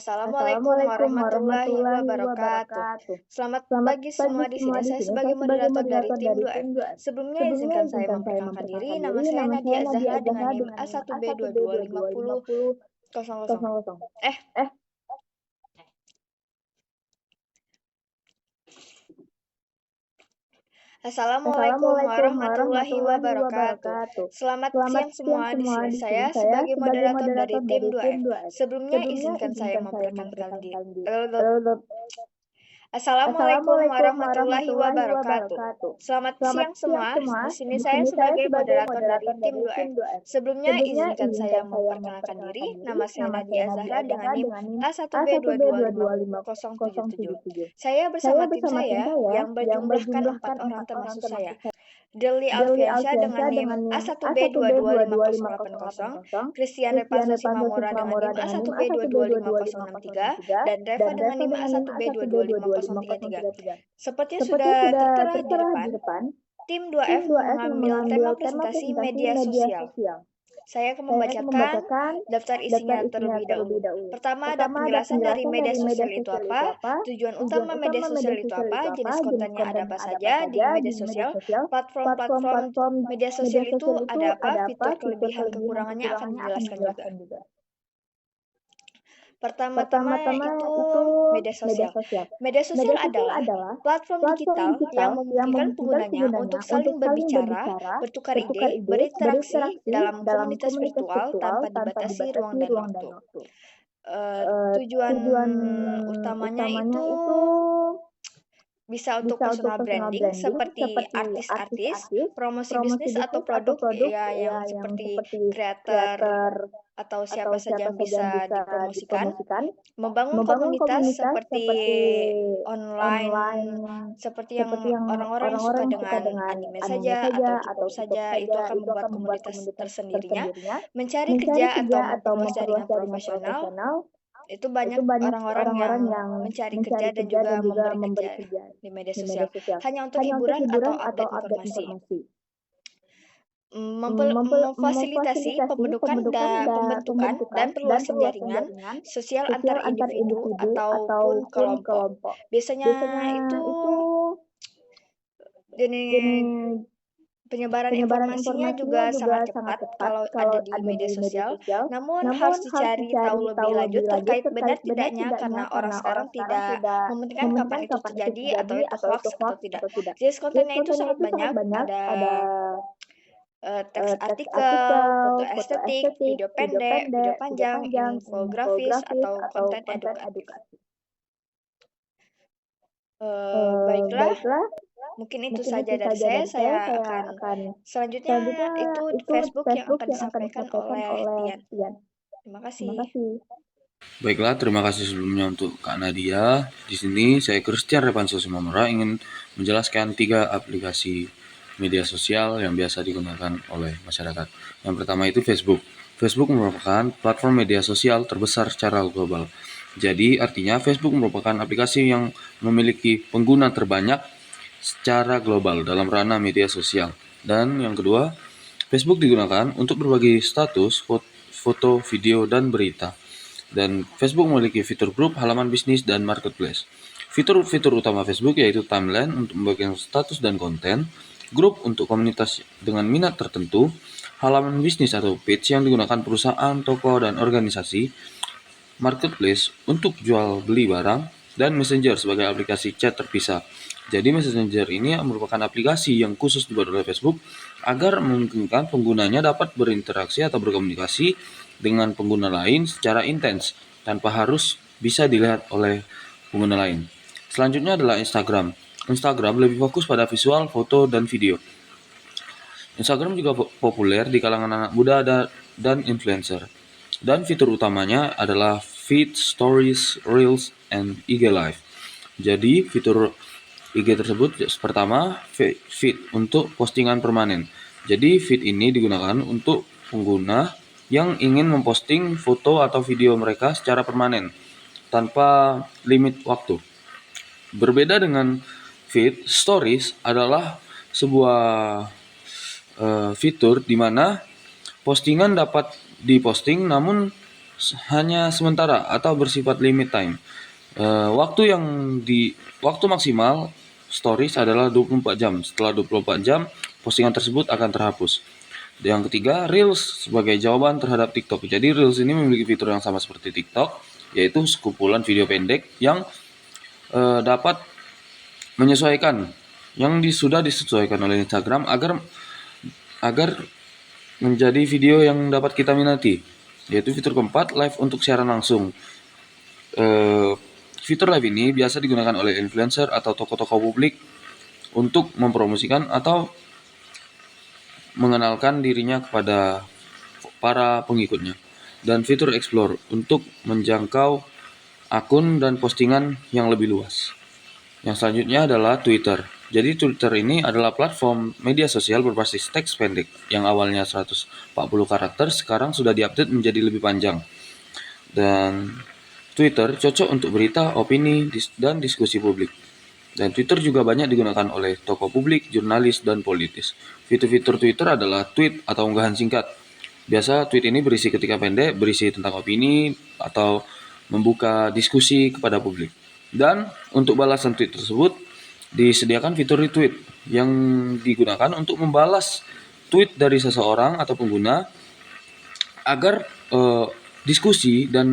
Assalamualaikum Assalamualaikum warahmatullahi warahmatullahi wabarakatuh. wabarakatuh. Selamat Selamat pagi pagi semua di semua sini. di Saya sini. sebagai Saya sebagai moderator dari moderator tim dari 2F. tim 2F. Sebelumnya Sebelumnya izinkan saya izinkan saya memperkenalkan diri. memperkenalkan Nama diri. saya Nama Nadia saya Nadia Zahra dengan Zahra NIM dengan NIM A1B22500. A1B22500. Eh, Eh, Assalamualaikum Assalamualaikum warahmatullahi warahmatullahi wabarakatuh. wabarakatuh. Selamat Selamat siang siang semua di semua sini. di Saya sini. Saya sebagai sebagai moderator dari moderator tim dari tim 2F. 2F. Sebelumnya Sebelumnya izinkan saya izinkan saya memperkenalkan memperkenalkan diri. diri. Lalu, Assalamualaikum Assalamualaikum warahmatullahi warahmatullahi wabarakatuh. wabarakatuh. Selamat Selamat siang siang semua. semua. Di sini Di saya sini saya sebagai sebagai moderator dari moderator tim dari tim 2F. 2F. Sebelumnya Sebelumnya izinkan saya izinkan saya memperkenalkan diri. memperkenalkan diri. Nama saya Nama Nadia saya Nadia Zahra dengan Zahra NIM dengan NIM A1B2250077. A1B2250077. Saya Saya bersama tim bersama tim saya saya yang yang berjumlahkan 4 berjumlahkan orang 4 orang termasuk saya. termasuk saya. Deli Deli Alfiansyah dengan Alfiansyah NIM dengan NIM A1B2250080, A1B2250080, Christian Christian Repanso Repanso Simamora dengan Simamora NIM dengan NIM A1B2250063, A1B2250063, dan Reva dan dengan Reva NIM dengan NIM A1B2250033. A1B2250033. Seperti Seperti sudah sudah tertera di tertera di depan, depan, tim tim 2F 2F mengambil tema mengambil tema presentasi presentasi media media sosial. sosial. Saya akan Saya akan membacakan membacakan daftar daftar isinya isinya terlebih terlebih dahulu. dahulu. Pertama, ada Pertama, ada penjelasan dari penjelasan media dari media sosial itu sosial itu apa, apa, tujuan tujuan utama media utama media sosial itu sosial itu apa, apa, jenis jenis kontennya ada kontennya apa ada apa saja di saja media di media sosial, sosial, platform-platform platform-platform media media sosial itu sosial itu ada apa, ada apa, fitur fitur kelebihan kelebihan kekurangannya akan kekurangannya akan dijelaskan juga. dijelaskan juga. Pertama-tama Pertama-tama itu itu media media sosial. sosial. Media sosial Media sosial adalah adalah platform platform digital yang digital yang memungkinkan memungkinkan penggunanya untuk penggunanya untuk saling saling berbicara, berbicara, bertukar bertukar ide, ide, berinteraksi berinteraksi dalam dalam komunitas komunitas virtual virtual tanpa tanpa dibatasi ruang dibatasi dan ruang dan waktu. waktu. Tujuan Tujuan utamanya itu utamanya itu bisa untuk bisa untuk personal personal branding branding seperti seperti artis-artis, artis-artis, promosi promosi bisnis atau bisnis atau produk produk ya yang ya yang seperti seperti kreator kreator atau atau siapa saja siapa yang saja yang bisa bisa dipromosikan, dipromosikan, membangun membangun komunitas komunitas seperti seperti online, online, seperti seperti yang yang orang-orang yang suka orang-orang yang suka dengan dengan anime anime saja atau saja K-pop atau K-pop saja, itu saja, akan itu membuat akan membuat komunitas komunitas tersendirinya, tersendirinya, mencari mencari kerja atau kerja atau memperluas memperluas jaringan jaringan profesional. profesional. Itu Itu banyak banyak orang-orang yang orang-orang yang mencari mencari kerja dan kerja juga dan juga memberi memberi kerja kerja di media di media sosial, sosial, hanya untuk hanya untuk hiburan atau hiburan atau update update informasi. informasi. Memfasilitasi Memfasilitasi pembentukan pembentukan dan dan perluasan perluasan jaringan jaringan sosial antar sosial antar individu individu ataupun ataupun kelompok. kelompok. Biasanya Biasanya itu itu jenis jenis penyebaran penyebaran informasinya informasinya juga juga sangat sangat cepat cepat kalau ada kalau di ada media di media sosial, sosial, namun harus namun harus dicari tahu dicari lebih tahu lanjut lebih lanjut terkait benar terkait benar tidaknya tidaknya karena orang karena orang sekarang sekarang tidak tidak mementingkan kapan mementingkan itu kapan itu terjadi terjadi atau itu atau itu hoax atau hoax tidak. atau tidak. Jenis Jenis kontennya itu kontennya sangat itu sangat banyak, banyak, ada ada teks teks artikel, artikel, foto foto estetik, estetik, video video pendek, video pendek, video panjang, panjang, infografis, infografis, atau atau konten konten edukatif. edukatif. Baiklah, Baiklah, mungkin itu mungkin saja itu dari saja saya. dari Saya saya akan akan selanjutnya selanjutnya itu di itu Facebook yang Facebook akan yang akan disampaikan disampaikan oleh oleh Tian. Tian. Terima Terima kasih. kasih. Baiklah, terima kasih sebelumnya untuk Kak Nadia. Di sini saya Christian Repanso Simamora ingin menjelaskan 3 aplikasi media sosial yang biasa digunakan oleh masyarakat. Yang pertama itu Facebook. Facebook merupakan platform media sosial terbesar secara global. Jadi artinya Facebook merupakan aplikasi yang memiliki pengguna terbanyak secara global dalam ranah media sosial. Dan yang kedua, Facebook digunakan untuk berbagi status, foto, video, dan berita. Dan Facebook memiliki fitur grup, halaman bisnis, dan marketplace. Fitur-fitur utama Facebook yaitu timeline untuk membagikan status dan konten, grup untuk komunitas dengan minat tertentu, halaman bisnis atau page yang digunakan perusahaan, toko, dan organisasi, marketplace untuk jual beli barang, dan Messenger sebagai aplikasi chat terpisah. Jadi Messenger ini merupakan aplikasi yang khusus dibuat oleh Facebook agar memungkinkan penggunanya dapat berinteraksi atau berkomunikasi dengan pengguna lain secara intens tanpa harus bisa dilihat oleh pengguna lain. Selanjutnya adalah Instagram. Instagram lebih fokus pada visual, foto, dan video. Instagram juga populer di kalangan anak muda dan influencer. Dan fitur utamanya adalah Feed, Stories, Reels, and IG Live. Jadi fitur IG tersebut pertama feed untuk postingan permanen. Jadi feed ini digunakan untuk pengguna yang ingin memposting foto atau video mereka secara permanen tanpa limit waktu. Berbeda dengan feed, Stories adalah sebuah fitur di mana postingan dapat diposting namun hanya sementara atau bersifat limit time. Waktu maksimal stories adalah 24 jam. Setelah 24 jam, postingan tersebut akan terhapus. Yang ketiga, Reels sebagai jawaban terhadap TikTok. Jadi Reels ini memiliki fitur yang sama seperti TikTok, yaitu sekumpulan video pendek yang dapat menyesuaikan, sudah disesuaikan oleh Instagram agar menjadi video yang dapat kita minati. Yaitu fitur keempat, live untuk siaran langsung. Fitur live ini biasa digunakan oleh influencer atau tokoh-tokoh publik untuk mempromosikan atau mengenalkan dirinya kepada para pengikutnya. Dan fitur explore untuk menjangkau akun dan postingan yang lebih luas. Yang selanjutnya adalah Twitter. Jadi Twitter ini adalah platform media sosial berbasis teks pendek yang awalnya 140 karakter sekarang sudah diupdate menjadi lebih panjang. Dan Twitter cocok untuk berita, opini, dan diskusi publik. Dan Twitter juga banyak digunakan oleh tokoh publik, jurnalis, dan politis. Fitur-fitur Twitter adalah tweet atau unggahan singkat. Biasa tweet ini berisi ketika pendek, berisi tentang opini, atau membuka diskusi kepada publik. Dan untuk balasan tweet tersebut, disediakan fitur retweet yang digunakan untuk membalas tweet dari seseorang atau pengguna agar diskusi dan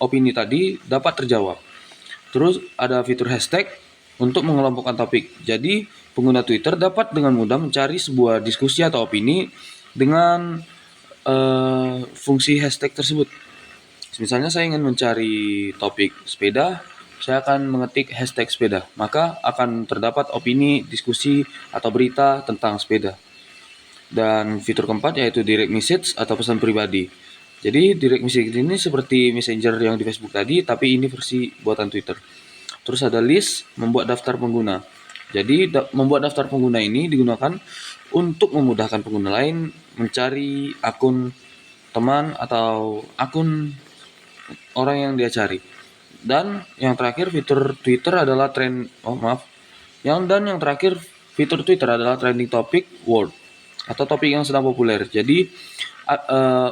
opini tadi dapat terjawab. Terus ada fitur hashtag untuk mengelompokkan topik. Jadi pengguna Twitter dapat dengan mudah mencari sebuah diskusi atau opini dengan fungsi hashtag tersebut. Misalnya saya ingin mencari topik sepeda, saya akan mengetik hashtag sepeda, maka akan terdapat opini, diskusi, atau berita tentang sepeda. Dan fitur keempat yaitu direct message atau pesan pribadi. Jadi direct message ini seperti messenger yang di Facebook tadi, tapi ini versi buatan Twitter. Terus ada list, membuat daftar pengguna. Jadi membuat daftar pengguna ini digunakan untuk memudahkan pengguna lain mencari akun teman atau akun orang yang dia cari. Dan yang terakhir fitur Twitter adalah yang terakhir fitur Twitter adalah trending topic word atau topik yang sedang populer. Jadi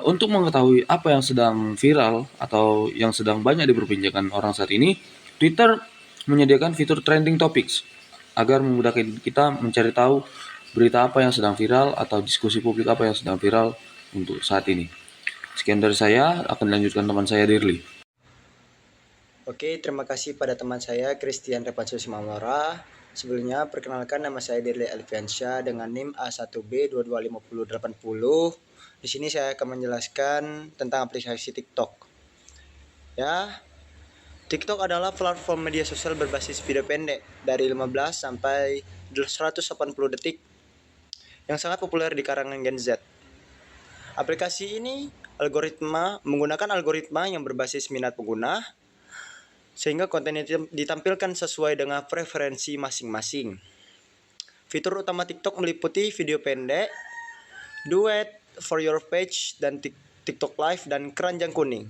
untuk mengetahui apa yang sedang viral atau yang sedang banyak diperbincangkan orang saat ini, Twitter menyediakan fitur trending topics agar memudahkan kita mencari tahu berita apa yang sedang viral atau diskusi publik apa yang sedang viral untuk saat ini. Sekian dari saya, akan dilanjutkan teman saya Dirli. Oke, terima kasih pada teman saya Christian Repanso Simamora. Sebelumnya perkenalkan, nama saya Dirli Alfiansyah dengan NIM A1B225080. Di sini saya akan menjelaskan tentang aplikasi TikTok. Ya, TikTok adalah platform media sosial berbasis video pendek dari 15 sampai 180 detik yang sangat populer di kalangan Gen Z. Aplikasi ini menggunakan algoritma yang berbasis minat pengguna, sehingga konten yang ditampilkan sesuai dengan preferensi masing-masing. Fitur utama TikTok meliputi video pendek, duet, for your page, dan TikTok live, dan keranjang kuning.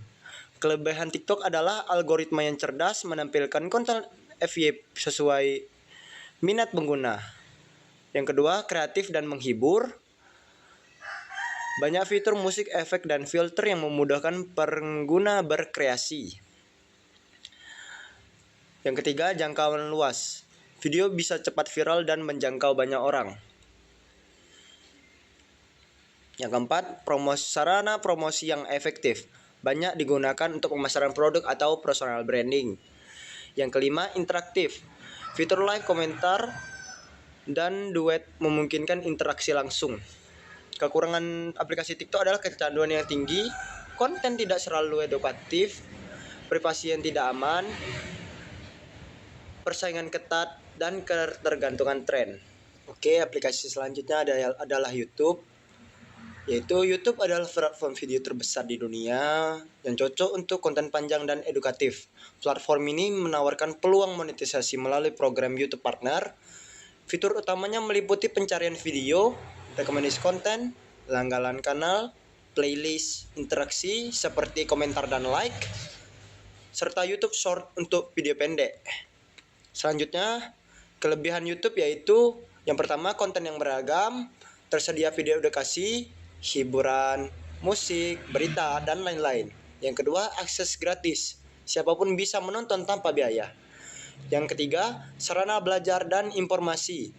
Kelebihan TikTok adalah algoritma yang cerdas menampilkan konten FYP sesuai minat pengguna. Yang kedua, kreatif dan menghibur. Banyak fitur musik, efek, dan filter yang memudahkan pengguna berkreasi. Yang ketiga, jangkauan luas. Video bisa cepat viral dan menjangkau banyak orang. Yang keempat, sarana promosi yang efektif. Banyak digunakan untuk pemasaran produk atau personal branding. Yang kelima, interaktif. Fitur live, komentar, dan duet memungkinkan interaksi langsung. Kekurangan aplikasi TikTok adalah kecanduan yang tinggi, konten tidak selalu edukatif, privasi yang tidak aman, persaingan ketat, dan ketergantungan tren. Oke, aplikasi selanjutnya adalah YouTube. Yaitu YouTube adalah platform video terbesar di dunia yang cocok untuk konten panjang dan edukatif. Platform ini menawarkan peluang monetisasi melalui program YouTube Partner. Fitur utamanya meliputi pencarian video, rekomendasi konten, langganan kanal, playlist, interaksi seperti komentar dan like, serta YouTube Short untuk video pendek. Selanjutnya, kelebihan YouTube yaitu yang pertama, konten yang beragam, tersedia video edukasi, hiburan, musik, berita, dan lain-lain. Yang kedua, akses gratis. Siapapun bisa menonton tanpa biaya. Yang ketiga, sarana belajar dan informasi.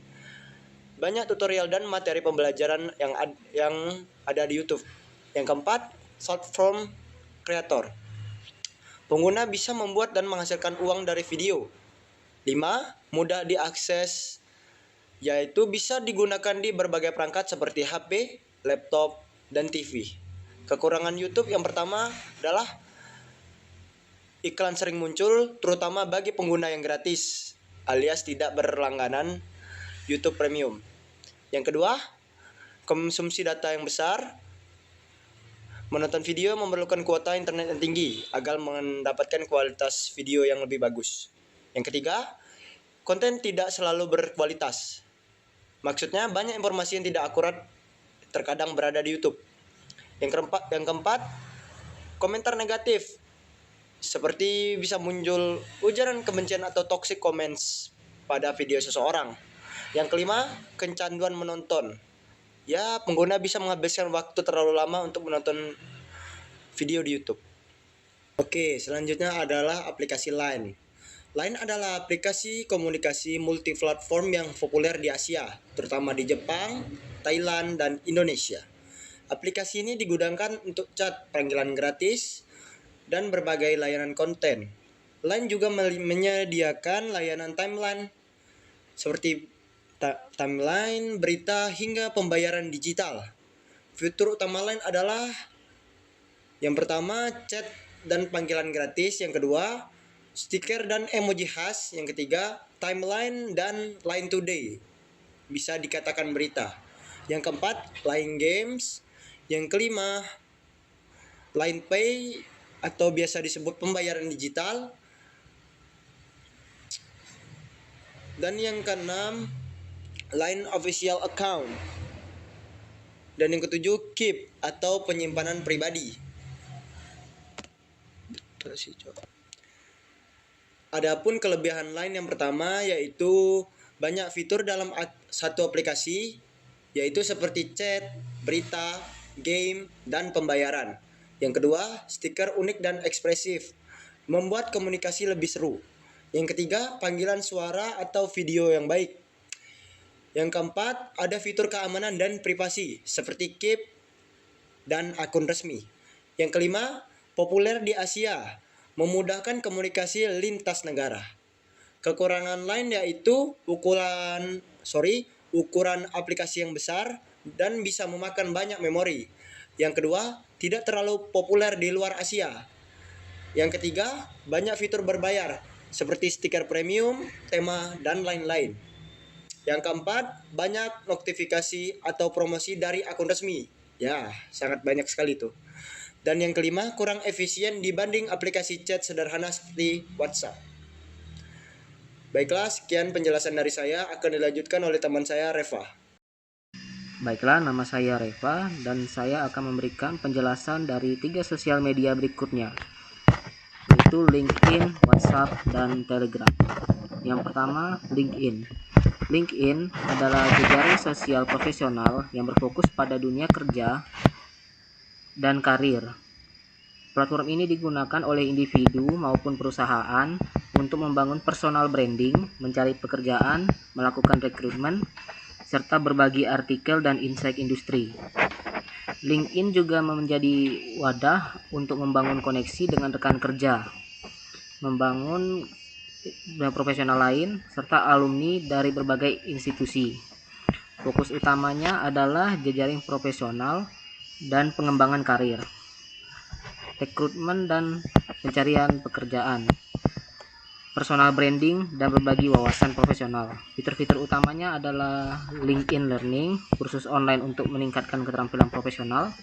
Banyak tutorial dan materi pembelajaran yang ada di YouTube. Yang keempat, short form creator. Pengguna bisa membuat dan menghasilkan uang dari video. 5. Mudah diakses, yaitu bisa digunakan di berbagai perangkat seperti HP, laptop, dan TV. Kekurangan YouTube yang pertama adalah iklan sering muncul, terutama bagi pengguna yang gratis alias tidak berlangganan YouTube Premium. Yang kedua, konsumsi data yang besar. Menonton video memerlukan kuota internet yang tinggi agar mendapatkan kualitas video yang lebih bagus. Yang ketiga, konten tidak selalu berkualitas. Maksudnya banyak informasi yang tidak akurat terkadang berada di YouTube. Yang keempat, komentar negatif. Seperti bisa muncul ujaran kebencian atau toxic comments pada video seseorang. Yang kelima, kecanduan menonton. Ya, pengguna bisa menghabiskan waktu terlalu lama untuk menonton video di YouTube. Oke, selanjutnya adalah aplikasi Line. Line adalah aplikasi komunikasi multiplatform yang populer di Asia, terutama di Jepang, Thailand, dan Indonesia. Aplikasi ini digunakan untuk chat, panggilan gratis, dan berbagai layanan konten. Line juga menyediakan layanan timeline seperti timeline, berita, hingga pembayaran digital. Fitur utama Line adalah yang pertama, chat dan panggilan gratis. Yang kedua, stiker dan emoji khas. Yang ketiga, timeline dan Line Today, bisa dikatakan berita. Yang keempat, Line Games. Yang kelima, Line Pay atau biasa disebut pembayaran digital. Dan yang keenam, Line Official Account. Dan yang ketujuh, Keep atau penyimpanan pribadi. Adapun kelebihan Line yang pertama yaitu banyak fitur dalam satu aplikasi, yaitu seperti chat, berita, game, dan pembayaran. Yang kedua, stiker unik dan ekspresif, membuat komunikasi lebih seru. Yang ketiga, panggilan suara atau video yang baik. Yang keempat, ada fitur keamanan dan privasi seperti Keep dan akun resmi. Yang kelima, populer di Asia, memudahkan komunikasi lintas negara. Kekurangan Line yaitu ukuran aplikasi yang besar dan bisa memakan banyak memori. Yang kedua, tidak terlalu populer di luar Asia. Yang ketiga, banyak fitur berbayar seperti stiker premium, tema, dan lain-lain. Yang keempat, banyak notifikasi atau promosi dari akun resmi. Ya, sangat banyak sekali tuh. Dan yang kelima, kurang efisien dibanding aplikasi chat sederhana seperti WhatsApp. Baiklah, sekian penjelasan dari saya, akan dilanjutkan oleh teman saya, Reva. Baiklah, nama saya Reva dan saya akan memberikan penjelasan dari 3 sosial media berikutnya, yaitu LinkedIn, WhatsApp, dan Telegram. Yang pertama, LinkedIn. LinkedIn adalah jejaring sosial profesional yang berfokus pada dunia kerja dan karir. Platform ini digunakan oleh individu maupun perusahaan untuk membangun personal branding, mencari pekerjaan, melakukan rekrutmen, serta berbagi artikel dan insight industri. LinkedIn juga menjadi wadah untuk membangun koneksi dengan rekan kerja, membangun profesional lain, serta alumni dari berbagai institusi. Fokus utamanya adalah jejaring profesional dan pengembangan karir, rekrutmen dan pencarian pekerjaan, personal branding, dan berbagi wawasan profesional. Fitur-fitur utamanya adalah LinkedIn Learning, kursus online untuk meningkatkan keterampilan profesional.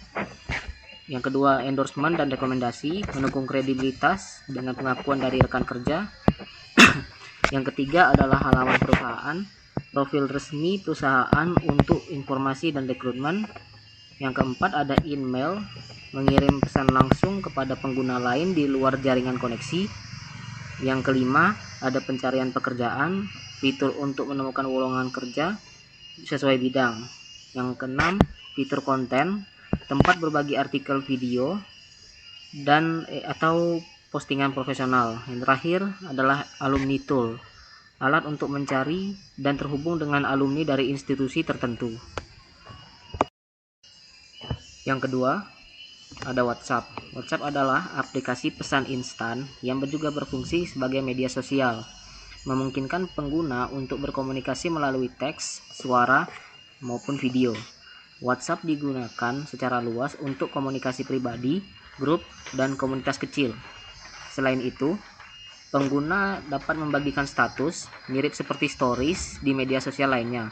Yang kedua, endorsement dan rekomendasi, mendukung kredibilitas dengan pengakuan dari rekan kerja. Yang ketiga adalah halaman perusahaan, profil resmi perusahaan untuk informasi dan rekrutmen. Yang keempat ada email, mengirim pesan langsung kepada pengguna lain di luar jaringan koneksi. Yang kelima ada pencarian pekerjaan, fitur untuk menemukan lowongan kerja sesuai bidang. Yang keenam, fitur konten, tempat berbagi artikel video. dan atau postingan profesional. Yang terakhir adalah alumni tool, alat untuk mencari dan terhubung dengan alumni dari institusi tertentu. Yang kedua, ada WhatsApp. WhatsApp adalah aplikasi pesan instan yang juga berfungsi sebagai media sosial, memungkinkan pengguna untuk berkomunikasi melalui teks, suara, maupun video. WhatsApp digunakan secara luas untuk komunikasi pribadi, grup, dan komunitas kecil. Selain itu, pengguna dapat membagikan status mirip seperti stories di media sosial lainnya.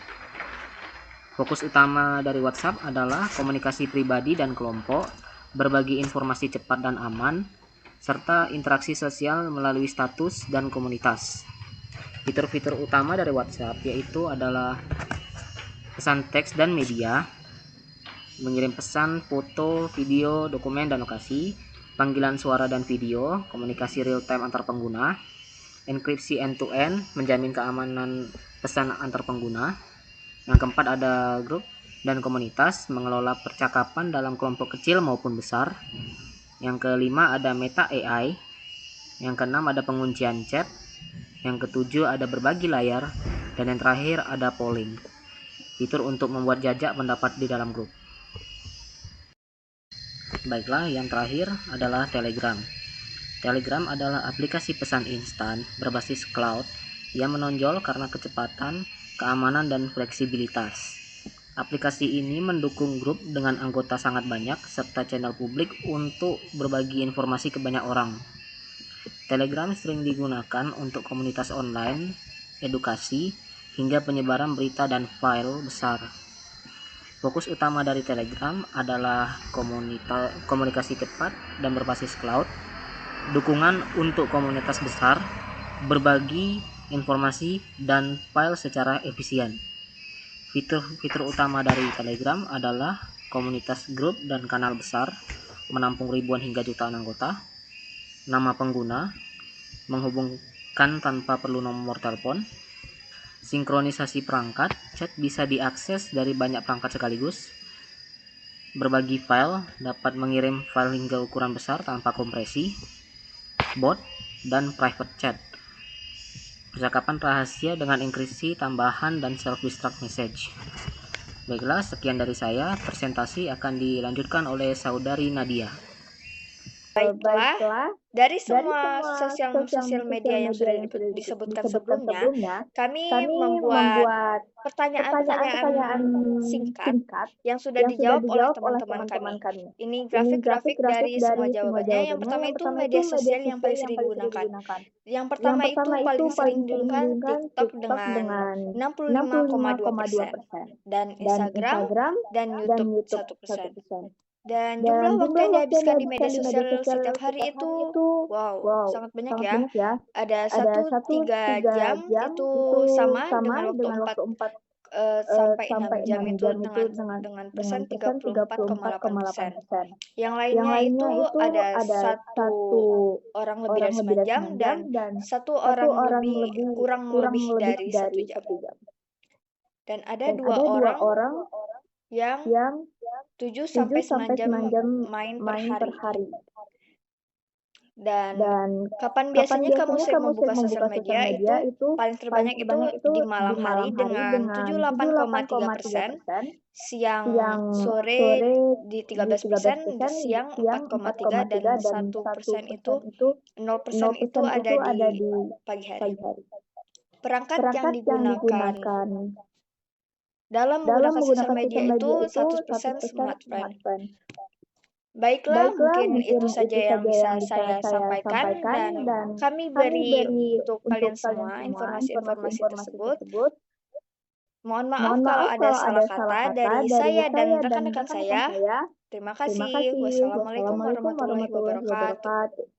Fokus utama dari WhatsApp adalah komunikasi pribadi dan kelompok, berbagi informasi cepat dan aman, serta interaksi sosial melalui status dan komunitas. Fitur-fitur utama dari WhatsApp yaitu adalah pesan teks dan media, mengirim pesan, foto, video, dokumen, dan lokasi, panggilan suara dan video, komunikasi real-time antar pengguna, enkripsi end-to-end, menjamin keamanan pesan antar pengguna. Yang keempat ada grup dan komunitas, mengelola percakapan dalam kelompok kecil maupun besar. Yang kelima ada Meta AI. Yang keenam ada penguncian chat. Yang ketujuh ada berbagi layar. Dan yang terakhir ada polling, fitur untuk membuat jajak pendapat di dalam grup. Baiklah, yang terakhir adalah Telegram. Telegram adalah aplikasi pesan instan berbasis cloud yang menonjol karena kecepatan, keamanan, dan fleksibilitas. Aplikasi ini mendukung grup dengan anggota sangat banyak serta channel publik untuk berbagi informasi ke banyak orang. Telegram sering digunakan untuk komunitas online, edukasi, hingga penyebaran berita dan file besar. Fokus utama dari Telegram adalah komunikasi cepat dan berbasis cloud, dukungan untuk komunitas besar, berbagi informasi dan file secara efisien. Fitur utama dari Telegram adalah komunitas grup dan kanal besar, menampung ribuan hingga jutaan anggota, nama pengguna, menghubungkan tanpa perlu nomor telepon, sinkronisasi perangkat, chat bisa diakses dari banyak perangkat sekaligus, berbagi file, dapat mengirim file hingga ukuran besar tanpa kompresi, bot, dan private chat, percakapan rahasia dengan enkripsi tambahan dan self-destruct message. Baiklah, sekian dari saya. Presentasi akan dilanjutkan oleh Saudari Nadia. Baiklah, dari semua sosial media yang sudah disebutkan sebelumnya, kami membuat pertanyaan-pertanyaan singkat yang sudah dijawab oleh teman-teman kami. Ini grafik-grafik dari semua jawabannya. Yang pertama itu media sosial yang paling sering digunakan. Yang pertama itu paling sering digunakan TikTok dengan 65,2%, dan Instagram dan YouTube 1%. Dan jumlah waktu yang dihabiskan di media sosial setiap hari itu, wow, sangat banyak ya. Ada 1-3 jam itu sama dengan waktu 4 sampai 6 jam itu dengan persen 34,8%. Yang lainnya itu ada 1 orang lebih dari 9 jam dan 1 orang kurang lebih dari 1 jam. Dan ada 2 orang yang 7-9 jam main per hari. Dan kapan biasanya kamu sering membuka sosial media itu paling terbanyak itu di malam hari dengan 78,3%, siang sore di 13%, siang 4,3%, dan 1% itu 0% itu ada di pagi hari. Perangkat yang digunakan dalam menggunakan sosial media itu 100% smartphone. Baiklah, mungkin itu saja yang bisa saya sampaikan, dan kami beri untuk kalian semua informasi-informasi tersebut. Mohon maaf kalau ada salah kata dari saya dan rekan-rekan saya. Terima kasih. Wassalamualaikum warahmatullahi wabarakatuh.